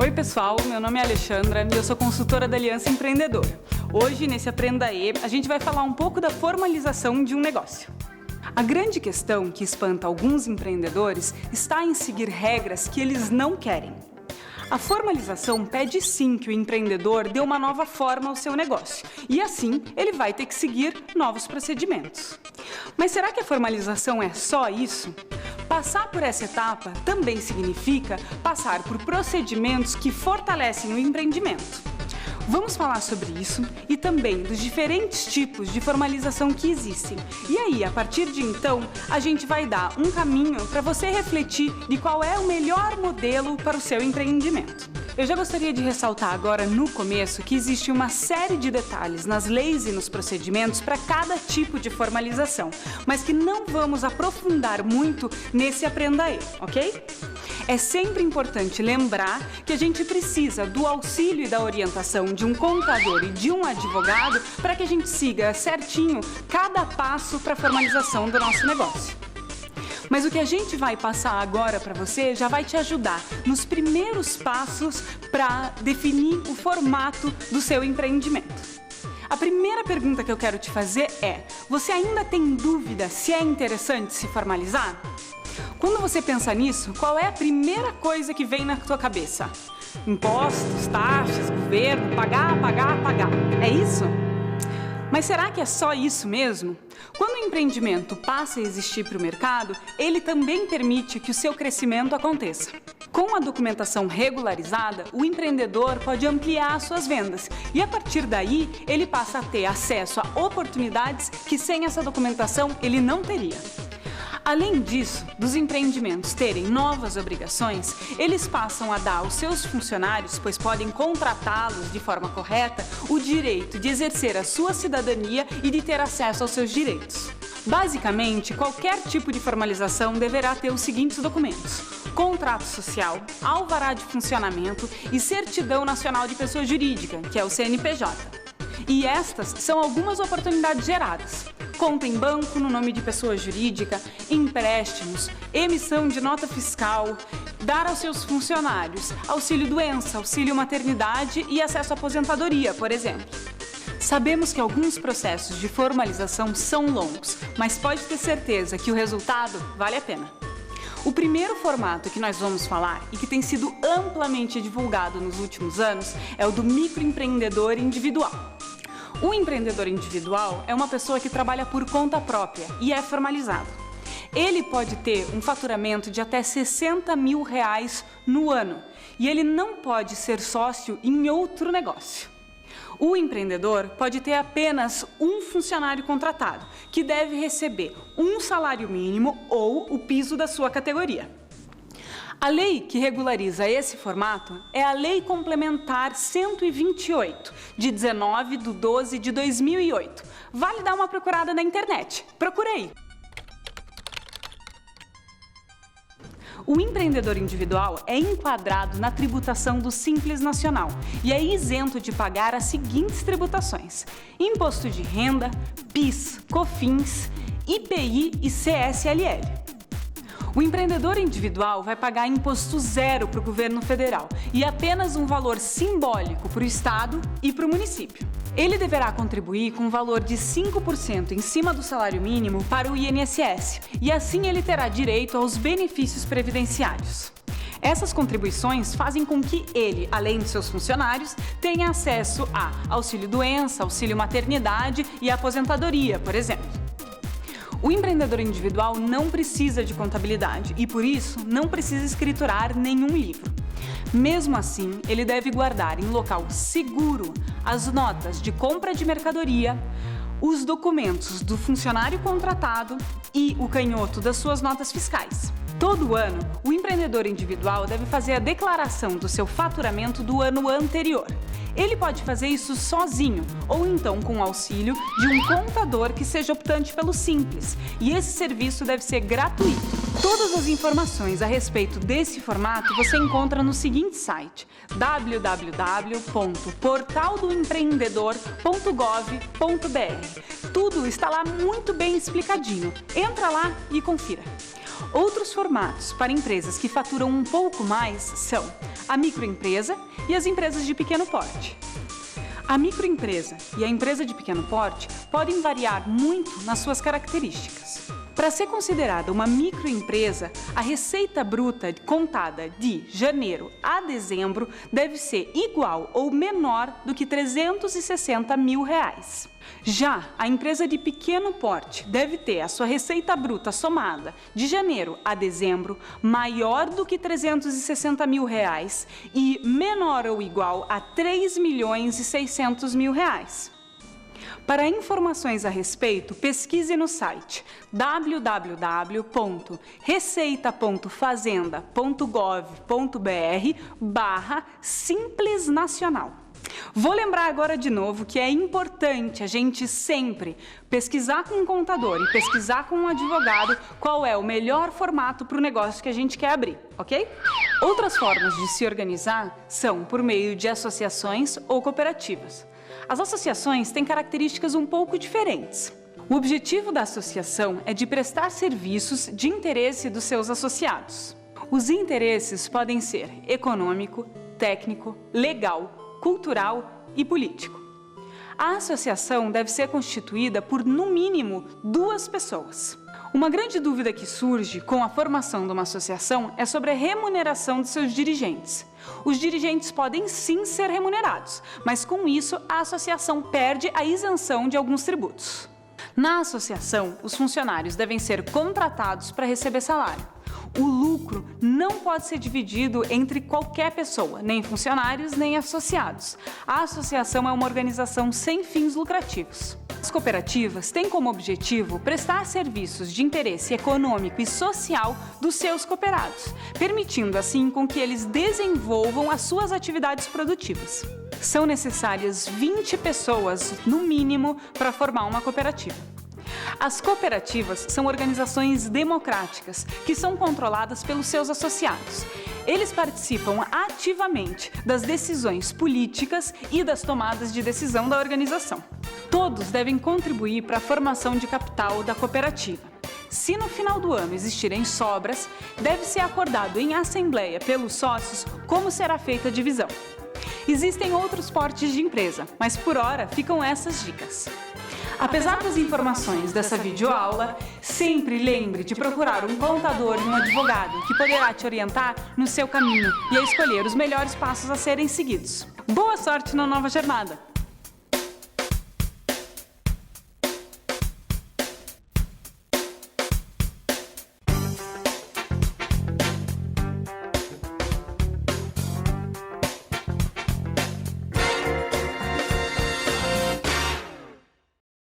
Oi pessoal, meu nome é Alexandra e eu sou consultora da Aliança Empreendedor. Hoje, nesse Aprenda E, a gente vai falar um pouco da formalização de um negócio. A grande questão que espanta alguns empreendedores está em seguir regras que eles não querem. A formalização pede sim que o empreendedor dê uma nova forma ao seu negócio e assim ele vai ter que seguir novos procedimentos. Mas será que a formalização é só isso? Passar por essa etapa também significa passar por procedimentos que fortalecem o empreendimento. Vamos falar sobre isso e também dos diferentes tipos de formalização que existem. E aí, a partir de então, a gente vai dar um caminho para você refletir de qual é o melhor modelo para o seu empreendimento. Eu já gostaria de ressaltar agora no começo que existe uma série de detalhes nas leis e nos procedimentos para cada tipo de formalização, mas que não vamos aprofundar muito nesse Aprenda E, ok? É sempre importante lembrar que a gente precisa do auxílio e da orientação de um contador e de um advogado para que a gente siga certinho cada passo para a formalização do nosso negócio. Mas o que a gente vai passar agora para você já vai te ajudar nos primeiros passos para definir o formato do seu empreendimento. A primeira pergunta que eu quero te fazer é: você ainda tem dúvida se é interessante se formalizar? Quando você pensa nisso, qual é a primeira coisa que vem na tua cabeça? Impostos, taxas, governo, pagar. É isso? Mas será que é só isso mesmo? Quando o empreendimento passa a existir para o mercado, ele também permite que o seu crescimento aconteça. Com a documentação regularizada, o empreendedor pode ampliar suas vendas e, a partir daí, ele passa a ter acesso a oportunidades que sem essa documentação ele não teria. Além disso, dos empreendimentos terem novas obrigações, eles passam a dar aos seus funcionários, pois podem contratá-los de forma correta, o direito de exercer a sua cidadania e de ter acesso aos seus direitos. Basicamente, qualquer tipo de formalização deverá ter os seguintes documentos: contrato social, alvará de funcionamento e certidão nacional de pessoa jurídica, que é o CNPJ. E estas são algumas oportunidades geradas: conta em banco no nome de pessoa jurídica, empréstimos, emissão de nota fiscal, dar aos seus funcionários auxílio-doença, auxílio-maternidade e acesso à aposentadoria, por exemplo. Sabemos que alguns processos de formalização são longos, mas pode ter certeza que o resultado vale a pena. O primeiro formato que nós vamos falar e que tem sido amplamente divulgado nos últimos anos é o do microempreendedor individual. O empreendedor individual é uma pessoa que trabalha por conta própria e é formalizado. Ele pode ter um faturamento de até R$60 mil no ano e ele não pode ser sócio em outro negócio. O empreendedor pode ter apenas um funcionário contratado, que deve receber um salário mínimo ou o piso da sua categoria. A lei que regulariza esse formato é a Lei Complementar 128, de 19/12/2008. Vale dar uma procurada na internet. Procura aí. O empreendedor individual é enquadrado na tributação do Simples Nacional e é isento de pagar as seguintes tributações: imposto de renda, PIS, COFINS, IPI e CSLL. O empreendedor individual vai pagar imposto zero para o governo federal e apenas um valor simbólico para o estado e para o município. Ele deverá contribuir com um valor de 5% em cima do salário mínimo para o INSS e assim ele terá direito aos benefícios previdenciários. Essas contribuições fazem com que ele, além de seus funcionários, tenha acesso a auxílio-doença, auxílio-maternidade e aposentadoria, por exemplo. O empreendedor individual não precisa de contabilidade e, por isso, não precisa escriturar nenhum livro. Mesmo assim, ele deve guardar em local seguro as notas de compra de mercadoria, os documentos do funcionário contratado e o canhoto das suas notas fiscais. Todo ano, o empreendedor individual deve fazer a declaração do seu faturamento do ano anterior. Ele pode fazer isso sozinho ou então com o auxílio de um contador que seja optante pelo Simples, e esse serviço deve ser gratuito. Todas as informações a respeito desse formato você encontra no seguinte site: www.portaldoempreendedor.gov.br. Tudo está lá muito bem explicadinho. Entra lá e confira. Outros formatos para empresas que faturam um pouco mais são a microempresa e as empresas de pequeno porte. A microempresa e a empresa de pequeno porte podem variar muito nas suas características. Para ser considerada uma microempresa, a receita bruta contada de janeiro a dezembro deve ser igual ou menor do que R$ 360 mil. Já a empresa de pequeno porte deve ter a sua receita bruta somada de janeiro a dezembro maior do que R$ 360 mil e menor ou igual a R$ 3.600.000. Para informações a respeito, pesquise no site www.receita.fazenda.gov.br/Simples Nacional. Vou lembrar agora de novo que é importante a gente sempre pesquisar com um contador e pesquisar com um advogado qual é o melhor formato para o negócio que a gente quer abrir, ok? Outras formas de se organizar são por meio de associações ou cooperativas. As associações têm características um pouco diferentes. O objetivo da associação é de prestar serviços de interesse dos seus associados. Os interesses podem ser econômico, técnico, legal, cultural e político. A associação deve ser constituída por, no mínimo, 2 pessoas. Uma grande dúvida que surge com a formação de uma associação é sobre a remuneração de seus dirigentes. Os dirigentes podem sim ser remunerados, mas com isso a associação perde a isenção de alguns tributos. Na associação, os funcionários devem ser contratados para receber salário. O lucro não pode ser dividido entre qualquer pessoa, nem funcionários, nem associados. A associação é uma organização sem fins lucrativos. As cooperativas têm como objetivo prestar serviços de interesse econômico e social dos seus cooperados, permitindo assim com que eles desenvolvam as suas atividades produtivas. São necessárias 20 pessoas, no mínimo, para formar uma cooperativa. As cooperativas são organizações democráticas que são controladas pelos seus associados. Eles participam ativamente das decisões políticas e das tomadas de decisão da organização. Todos devem contribuir para a formação de capital da cooperativa. Se no final do ano existirem sobras, deve ser acordado em assembleia pelos sócios como será feita a divisão. Existem outros portes de empresa, mas por hora ficam essas dicas. Apesar das informações dessa videoaula, sempre lembre de procurar um contador e um advogado que poderá te orientar no seu caminho e a escolher os melhores passos a serem seguidos. Boa sorte na nova jornada!